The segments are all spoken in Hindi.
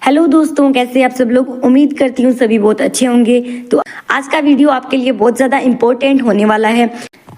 हेलो दोस्तों, कैसे आप सब लोग। उम्मीद करती हूँ सभी बहुत अच्छे होंगे। तो आज का वीडियो आपके लिए बहुत ज्यादा इम्पोर्टेंट होने वाला है।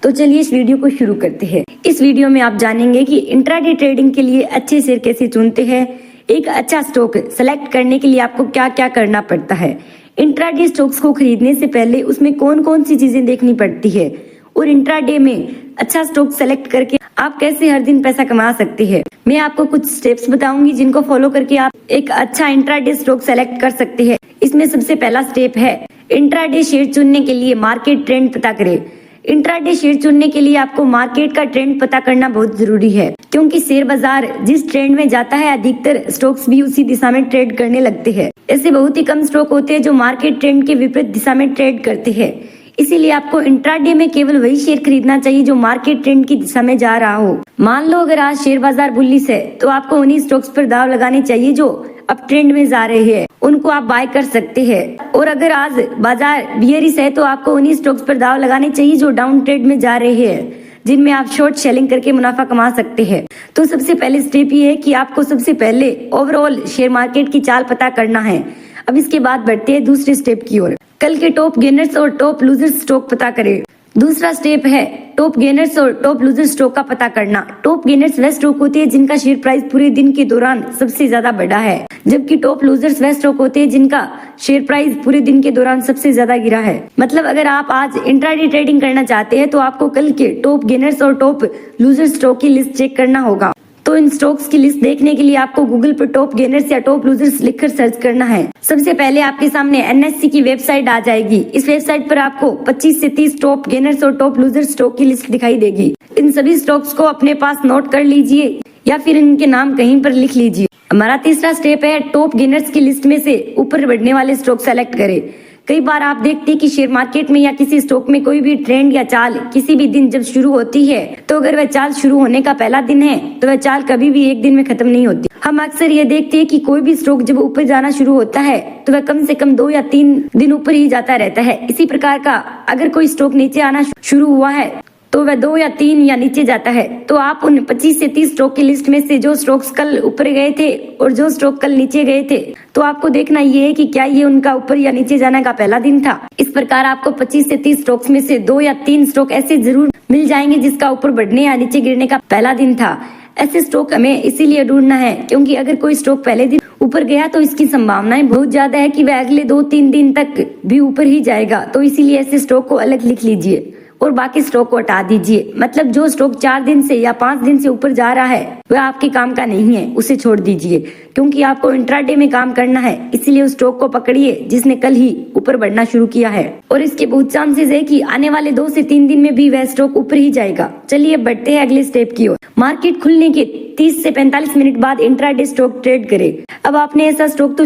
तो चलिए इस वीडियो को शुरू करते हैं। इस वीडियो में आप जानेंगे कि इंट्राडे ट्रेडिंग के लिए अच्छे शेयर कैसे चुनते हैं, एक अच्छा स्टॉक सेलेक्ट करने के लिए आपको क्या क्या करना पड़ता है, इंट्राडे स्टॉक्स को खरीदने से पहले उसमें कौन कौन सी चीजें देखनी पड़ती है, और इंट्राडे में अच्छा स्टॉक सेलेक्ट करके आप कैसे हर दिन पैसा कमा सकते हैं। मैं आपको कुछ स्टेप्स बताऊंगी जिनको फॉलो करके आप एक अच्छा इंट्राडे स्टॉक सेलेक्ट कर सकते हैं। इसमें सबसे पहला स्टेप है इंट्राडे शेयर चुनने के लिए मार्केट ट्रेंड पता करें। इंट्राडे शेयर चुनने के लिए आपको मार्केट का ट्रेंड पता करना बहुत जरूरी है, क्योंकि शेयर बाजार जिस ट्रेंड में जाता है अधिकतर स्टॉक्स भी उसी दिशा में ट्रेड करने लगते हैं। ऐसे बहुत ही कम स्टॉक होते हैं जो मार्केट ट्रेंड के विपरीत दिशा में ट्रेड करते हैं। इसीलिए आपको इंट्राडे में केवल वही शेयर खरीदना चाहिए जो मार्केट ट्रेंड की दिशा में जा रहा हो। मान लो अगर आज शेयर बाजार बुलिश है तो आपको उन्हीं स्टॉक्स पर दाव लगाने चाहिए जो अब ट्रेंड में जा रहे हैं, उनको आप बाय कर सकते हैं। और अगर आज बाजार बियरिश है तो आपको उन्हीं स्टॉक्स पर दाव लगाने चाहिए जो डाउन ट्रेंड में जा रहे हैं, जिनमें आप शॉर्ट सेलिंग करके मुनाफा कमा सकते हैं। तो सबसे पहले स्टेप ये है कि आपको सबसे पहले ओवरऑल शेयर मार्केट की चाल पता करना है। अब इसके बाद बढ़ते हैं दूसरे स्टेप की ओर। कल के टॉप गेनर्स और टॉप लूजर्स स्टॉक पता करें। दूसरा स्टेप है टॉप गेनर्स और टॉप लूजर्स स्टॉक का पता करना। टॉप गेनर्स वह स्टॉक होते हैं जिनका शेयर प्राइस पूरे दिन के दौरान सबसे ज्यादा बढ़ा है, जबकि टॉप लूजर्स वह स्टॉक होते हैं जिनका शेयर प्राइस पूरे दिन के दौरान सबसे ज्यादा गिरा है। मतलब अगर आप आज इंट्राडे ट्रेडिंग करना चाहते हैं तो आपको कल के टॉप गेनर्स और टॉप लूजर्स स्टॉक की लिस्ट चेक करना होगा। तो इन स्टॉक्स की लिस्ट देखने के लिए आपको गूगल पर टॉप गेनर्स या टॉप लूजर्स लिखकर सर्च करना है। सबसे पहले आपके सामने एनएससी की वेबसाइट आ जाएगी। इस वेबसाइट पर आपको 25 से 30 टॉप गेनर्स और टॉप लूजर्स स्टॉक की लिस्ट दिखाई देगी। इन सभी स्टॉक्स को अपने पास नोट कर लीजिए या फिर इनके नाम कहीं पर लिख लीजिए। हमारा तीसरा स्टेप है टॉप गेनर्स की लिस्ट में से ऊपर बढ़ने वाले स्टॉक सेलेक्ट करें। कई बार आप देखते हैं कि शेयर मार्केट में या किसी स्टॉक में कोई भी ट्रेंड या चाल किसी भी दिन जब शुरू होती है तो अगर वह चाल शुरू होने का पहला दिन है तो वह चाल कभी भी एक दिन में खत्म नहीं होती। हम अक्सर ये देखते हैं कि कोई भी स्टॉक जब ऊपर जाना शुरू होता है तो वह कम से कम 2 या 3 दिन ऊपर ही जाता रहता है। इसी प्रकार का अगर कोई स्टॉक नीचे आना शुरू हुआ है तो वह 2 या 3 या नीचे जाता है। तो आप उन 25 से 30 स्टॉक की लिस्ट में से जो स्टॉक्स कल ऊपर गए थे और जो स्टॉक कल नीचे गए थे, तो आपको देखना ये है कि क्या ये उनका ऊपर या नीचे जाने का पहला दिन था। इस प्रकार आपको 25 से 30 स्टॉक्स में से 2 या 3 स्टॉक ऐसे जरूर मिल जाएंगे जिसका ऊपर बढ़ने या नीचे गिरने का पहला दिन था। ऐसे स्टॉक हमें इसीलिए ढूंढना है क्योंकि अगर कोई स्टॉक पहले दिन ऊपर गया तो इसकी संभावनाएं बहुत ज्यादा है कि वह अगले 2-3 दिन तक भी ऊपर ही जाएगा। तो इसीलिए ऐसे स्टॉक को अलग लिख लीजिए और बाकी स्टॉक को हटा दीजिए। मतलब जो स्टॉक 4 दिन से या 5 दिन से ऊपर जा रहा है वह आपके काम का नहीं है, उसे छोड़ दीजिए। क्योंकि आपको इंट्राडे में काम करना है, इसलिए उस स्टॉक को पकड़िए जिसने कल ही ऊपर बढ़ना शुरू किया है और इसके बहुत चांसेस है कि आने वाले 2 से 3 दिन में भी वह स्टॉक ऊपर ही जाएगा। चलिए बढ़ते हैं अगले स्टेप की ओर। मार्केट खुलने के 30 से 45 मिनट बाद इंट्राडे स्टॉक ट्रेड करें। अब आपने ऐसा स्टॉक तो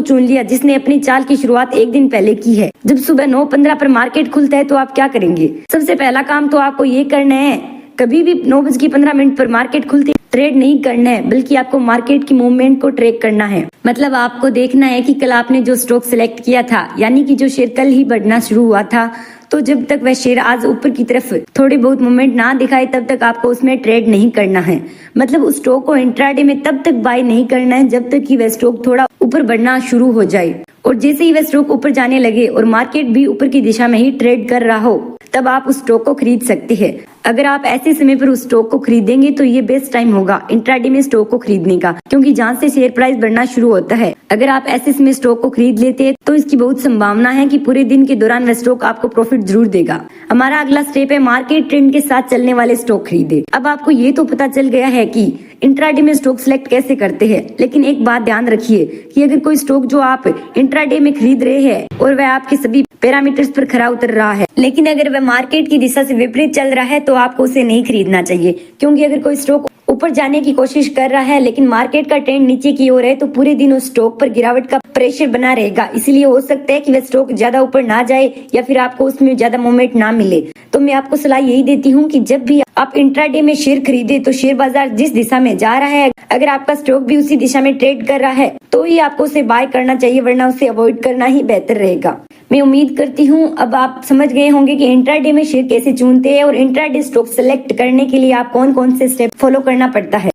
चुन लिया जिसने अपनी चाल की शुरुआत एक दिन पहले की है। जब सुबह 9:15 पर मार्केट खुलता है तो आप क्या करेंगे? सबसे पहला काम तो आपको ये करना है, कभी भी 9:15 पर मार्केट खुलते ट्रेड नहीं करना है, बल्कि आपको मार्केट की मूवमेंट को ट्रैक करना है। मतलब आपको देखना है कि कल आपने जो स्टॉक सिलेक्ट किया था, यानी कि जो शेयर कल ही बढ़ना शुरू हुआ था, तो जब तक वह शेयर आज ऊपर की तरफ थोड़ी बहुत मूवमेंट ना दिखाए तब तक आपको उसमें ट्रेड नहीं करना है। मतलब उस स्टॉक को इंट्राडे में तब तक बाय नहीं करना है जब तक कि वह स्टॉक थोड़ा ऊपर बढ़ना शुरू हो जाए। और जैसे ही वह स्टॉक ऊपर जाने लगे और मार्केट भी ऊपर की दिशा में ही ट्रेड कर रहा हो तब आप उस स्टॉक को खरीद सकते हैं। अगर आप ऐसे समय पर उस स्टॉक को खरीदेंगे तो ये बेस्ट टाइम होगा इंट्राडे में स्टॉक को खरीदने का, क्योंकि जहाँ से शेयर प्राइस बढ़ना शुरू होता है अगर आप ऐसे समय स्टॉक को खरीद लेते हैं तो इसकी बहुत संभावना है कि पूरे दिन के दौरान वह स्टॉक आपको प्रॉफिट जरूर देगा। हमारा अगला स्टेप है मार्केट ट्रेंड के साथ चलने वाले स्टॉक खरीदे। अब आपको ये तो पता चल गया है कि इंट्राडे में स्टॉक सिलेक्ट कैसे करते हैं, लेकिन एक बात ध्यान रखिए कि अगर कोई स्टॉक जो आप इंट्राडे में खरीद रहे हैं और वह आपके सभी पैरामीटर्स पर खरा उतर रहा है, लेकिन अगर वह मार्केट की दिशा से विपरीत चल रहा है तो आपको उसे नहीं खरीदना चाहिए। क्योंकि अगर कोई स्टॉक ऊपर जाने की कोशिश कर रहा है लेकिन मार्केट का ट्रेंड नीचे की ओर है तो पूरे दिन उस स्टॉक पर गिरावट का प्रेशर बना रहेगा। इसलिए हो सकता है कि वह स्टॉक ज्यादा ऊपर ना जाए या फिर आपको उसमें ज्यादा मूवमेंट ना मिले। तो मैं आपको सलाह यही देती हूँ कि जब भी आप इंट्राडे में शेयर खरीदे तो शेयर बाजार जिस दिशा में जा रहा है अगर आपका स्टॉक भी उसी दिशा में ट्रेड कर रहा है तो ही आपको उसे बाय करना चाहिए, वरना उसे अवॉइड करना ही बेहतर रहेगा। मैं उम्मीद करती हूँ अब आप समझ गए होंगे कि इंट्राडे में शेयर कैसे चुनते हैं और इंट्राडे स्टॉक सेलेक्ट करने के लिए आप कौन कौन से स्टेप फॉलो करना पड़ता है।